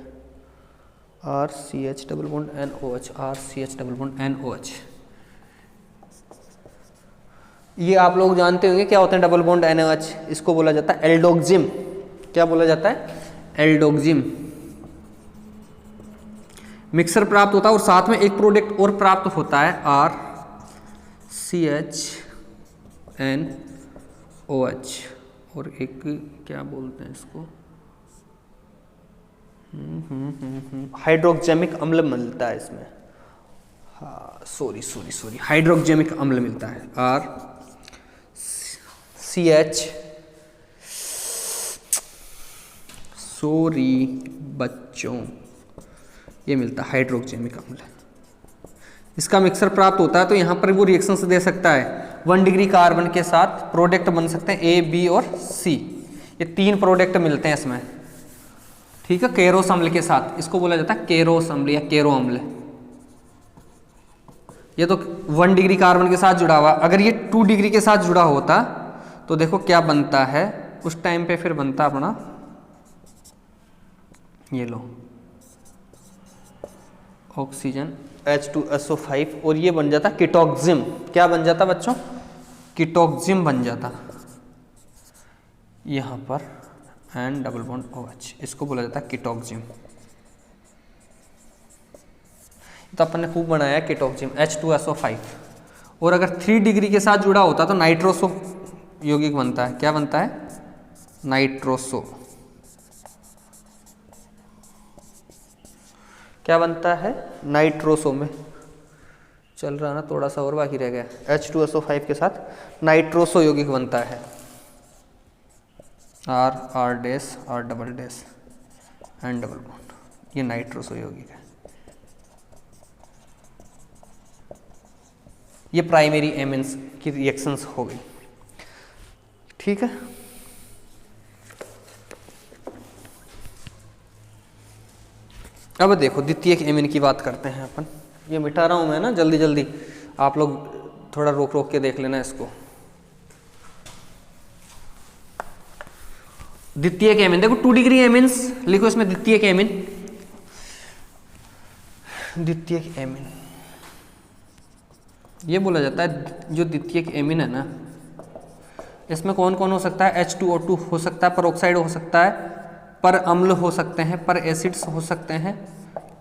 RCH double bond NOH, RCH double bond NOH। ये आप लोग जानते होंगे क्या होते हैं डबल बॉन्ड NOH, इसको बोला जाता है एल्डोक्सिम। क्या बोला जाता है? एल्डोक्सिम। मिक्सर प्राप्त होता है और साथ में एक प्रोडक्ट और प्राप्त होता है RCHNOH, और एक क्या बोलते हैं इसको, हाइड्रोक्सेमिक अम्ल मिलता है इसमें। हाँ सॉरी हाइड्रोक्सेमिक अम्ल मिलता है RCH, सॉरी बच्चों, ये मिलता है हाइड्रोक्सेमिक अम्ल। इसका मिक्सर प्राप्त होता है तो यहाँ पर वो रिएक्शंस दे सकता है। 1 डिग्री कार्बन के साथ प्रोडक्ट बन सकते हैं A, B और C। ये 3 प्रोडक्ट मिलते हैं इसमें, ठीक है, केरोस अम्ल के साथ। इसको बोला जाता है केरोस अम्ल या केरो अम्ल। ये तो 1 डिग्री कार्बन के साथ जुड़ा हुआ। अगर ये 2 डिग्री के साथ जुड़ा होता तो देखो क्या बनता है उस टाइम पे, फिर बनता अपना, ये लो, ऑक्सीजन H2SO5, और ये बन जाता कीटोक्सिम। क्या बन जाता बच्चों? कीटोक्सिम बन जाता यहाँ पर, N डबल बॉन्ड OH, इसको बोला जाता है कीटोक्सिम। तो अपन ने खूब बनाया कीटोक्सिम H2SO5। और अगर 3 डिग्री के साथ जुड़ा होता तो नाइट्रोसो यौगिक बनता है। क्या बनता है? नाइट्रोसो। क्या बनता है? नाइट्रोसो में चल रहा ना, थोड़ा सा और बाकी रह गया। H2SO5 के साथ नाइट्रोसो यौगिक बनता है, R dash R double dash N double bond, ये नाइट्रोसो यौगिक है। ये प्राइमरी एमिन्स की रिएक्शंस हो गई, ठीक है। अब देखो द्वितीयक एमिन की बात करते हैं अपन। ये मिटा रहा हूं मैं ना जल्दी जल्दी, आप लोग थोड़ा रोक रोक के देख लेना इसको। द्वितीयक एमिन, देखो 2 डिग्री एमिन्स लिखो इसमें। द्वितीयक एमिन, द्वितीयक एमिन ये बोला जाता है जो द्वितीयक एमिन है ना, इसमें कौन कौन हो सकता है? H2O2 हो सकता है, पेरोक्साइड हो सकता है, पर अम्ल हो सकते हैं, पर एसिड्स हो सकते हैं,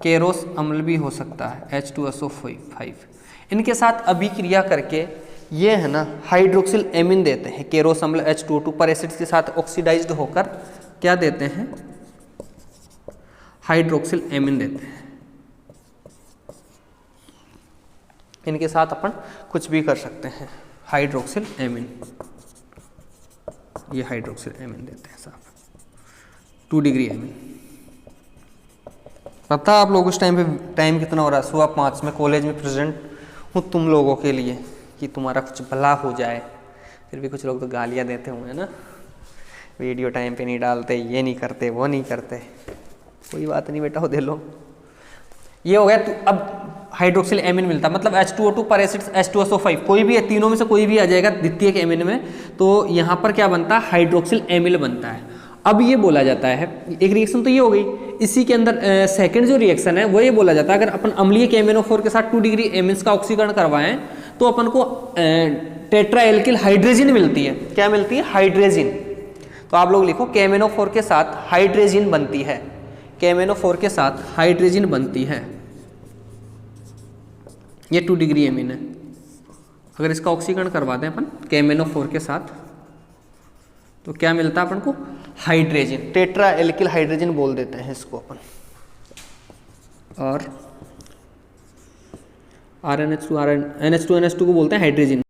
केरोस अम्ल भी हो सकता है H2SO5। इनके साथ अभिक्रिया करके ये है ना हाइड्रोक्सिल एमिन देते हैं। केरोस अम्ल H2O2 पर एसिड्स के साथ ऑक्सीडाइज्ड होकर क्या देते हैं? हाइड्रोक्सिल एमिन देते हैं। इनके साथ अपन कुछ भी कर सकते हैं। हाइड्रोक्सिल एमिन, ये हाइड्रोक्सिल एमिन देते हैं साहब। 2 डिग्री एमिन। पता आप लोग उस टाइम पे टाइम कितना हो रहा है, सुबह 5 में कॉलेज में प्रेजेंट हूँ तुम लोगों के लिए कि तुम्हारा कुछ भला हो जाए। फिर भी कुछ लोग तो गालियाँ देते होंगे ना, वीडियो टाइम पे नहीं डालते, ये नहीं करते, वो नहीं करते। कोई बात नहीं बेटा, हो दे लो। ये हो गया। तो अब हाइड्रोक्सिल एमिन मिलता, मतलब H2O2 पर एसिड H2SO5, कोई भी है, तीनों में से कोई भी आ जाएगा द्वितीयक एमिन में, तो यहाँ पर क्या बनता है, हाइड्रोक्सिल एमिल बनता है। अब ये बोला जाता है, एक रिएक्शन तो ये हो गई, इसी के अंदर सेकंड जो रिएक्शन है वो ये बोला जाता है, अगर अपन अम्लीय KMnO4 के साथ 2 डिग्री एमिन्स का ऑक्सीकरण करवाएं तो अपन को टेट्रा एल्किल हाइड्रेजिन मिलती है। क्या मिलती है, हाइड्रेजिन। तो आप लोग लिखो KMnO4 के साथ हाइड्रेजिन बनती है, KMnO4 के साथ हाइड्रेजिन बनती है। ये 2 डिग्री एमिन है। अगर इसका ऑक्सीकरण करवाते हैं अपन KMnO4 के साथ तो क्या मिलता है अपन को, हाइड्रेजिन, टेट्रा एल्किल हाइड्रेजिन बोल देते हैं इसको अपन। और NH2 को बोलते हैं हाइड्रेजिन।